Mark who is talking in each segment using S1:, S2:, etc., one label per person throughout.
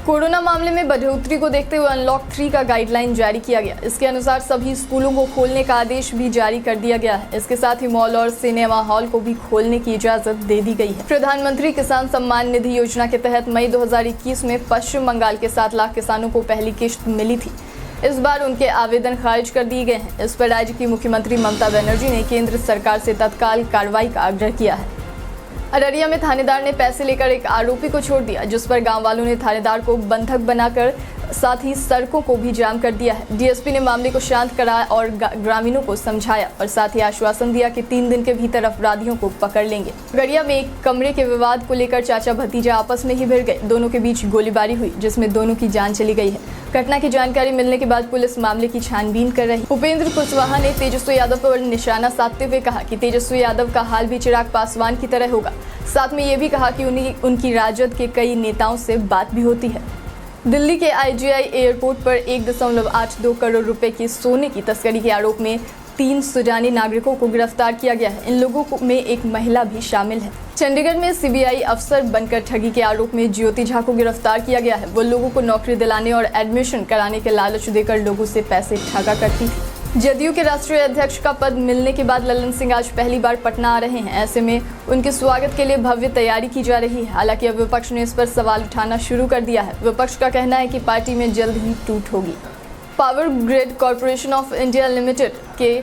S1: Corona मामले में बढ़ोतरी को देखते हुए अनलॉक 3 का गाइडलाइन जारी किया गया। इसके अनुसार सभी स्कूलों को खोलने का आदेश भी जारी कर दिया गया है। इसके साथ ही मॉल और सिनेमा हॉल को भी खोलने की इजाजत दे दी गई है। प्रधानमंत्री किसान सम्मान निधि योजना के तहत मई 2021 में पश्चिम बंगाल के 7 लाख किसानों को पहली किश्त मिली थी। इस बार उनके आवेदन खारिज कर दिए गए हैं। इस पर राज्य की मुख्यमंत्री ममता बनर्जी ने केंद्र सरकार से तत्काल कार्रवाई का आग्रह किया है। अररिया में थानेदार ने पैसे लेकर एक आरोपी को छोड़ दिया, जिस पर गांव वालों ने थानेदार को बंधक बनाकर साथ ही सड़कों को भी जाम कर दिया है। डीएसपी ने मामले को शांत कराया और ग्रामीणों को समझाया और साथ ही आश्वासन दिया कि 3 दिन के भीतर अपराधियों को पकड़ लेंगे। अररिया में एक कमरे के विवाद को लेकर चाचा भतीजा आपस में ही भिड़ गए। दोनों के बीच गोलीबारी हुई, जिसमें दोनों की जान चली गई है। घटना की जानकारी मिलने के बाद पुलिस मामले की छानबीन कर रही। उपेंद्र कुशवाहा ने तेजस्वी यादव पर निशाना साधते हुए कहा कि तेजस्वी यादव का हाल भी चिराग पासवान की तरह होगा। साथ में ये भी कहा कि उनकी राजद के कई नेताओं से बात भी होती है। दिल्ली के आईजीआई एयरपोर्ट पर 1.82 करोड़ रुपए की सोने की तस्करी के आरोप में 3 सूडानी नागरिकों को गिरफ्तार किया गया है। इन लोगों में एक महिला भी शामिल है। चंडीगढ़ में सीबीआई अफसर बनकर ठगी के आरोप में ज्योति झा को गिरफ्तार किया गया है। वो लोगों को नौकरी दिलाने और एडमिशन कराने के लालच देकर लोगों से पैसे ठगा करती थी। जदयू के राष्ट्रीय अध्यक्ष का पद मिलने के बाद ललन सिंह आज पहली बार पटना आ रहे हैं। ऐसे में उनके स्वागत के लिए भव्य तैयारी की जा रही है। हालांकि अब विपक्ष ने इस पर सवाल उठाना शुरू कर दिया है। विपक्ष का कहना है कि पार्टी में जल्द ही टूट होगी। Power grid corporation of India limited के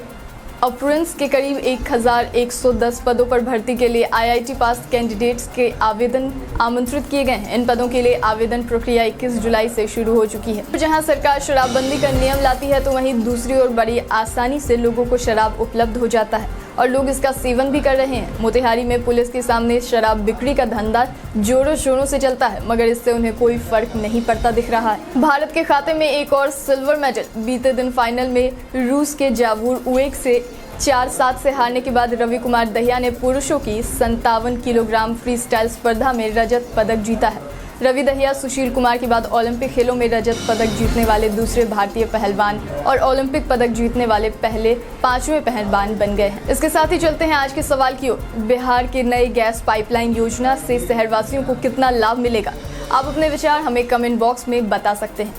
S1: अपरेंस के करीब 1110 पदों पर भर्ती के लिए आईआईटी पास कैंडिडेट्स के आवेदन आमंत्रित किए गए हैं। इन पदों के लिए आवेदन प्रक्रिया 21 जुलाई से शुरू हो चुकी है। जहां सरकार शराबबंदी का नियम लाती है, तो वहीं दूसरी ओर बड़ी आसानी से लोगों को शराब उपलब्ध हो जाता है और लोग इसका सेवन भी कर रहे हैं। मोतिहारी में पुलिस के सामने शराब बिक्री का धंधा जोरों शोरों से चलता है, मगर इससे उन्हें कोई फर्क नहीं पड़ता दिख रहा है। भारत के खाते में एक और सिल्वर मेडल। बीते दिन फाइनल में रूस के जावूर उएक से 4-7 से हारने के बाद रवि कुमार दहिया ने पुरुषों की 57 किलोग्राम फ्री स्टाइल स्पर्धा में रजत पदक जीता है। रवि दहिया सुशील कुमार के बाद ओलंपिक खेलों में रजत पदक जीतने वाले दूसरे भारतीय पहलवान और ओलंपिक पदक जीतने वाले पहले 5वें पहलवान बन गए हैं। इसके साथ ही चलते हैं आज के सवाल की ओर। बिहार के नए गैस पाइपलाइन योजना से शहरवासियों को कितना लाभ मिलेगा? आप अपने विचार हमें कमेंट बॉक्स में बता सकते हैं।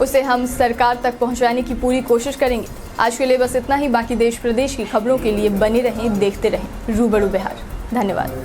S1: उसे हम सरकार तक पहुंचाने की पूरी कोशिश करेंगे। आज के लिए बस इतना ही। बाकी देश प्रदेश की खबरों के लिए बने रहें, देखते रहें रूबरू बिहार। धन्यवाद।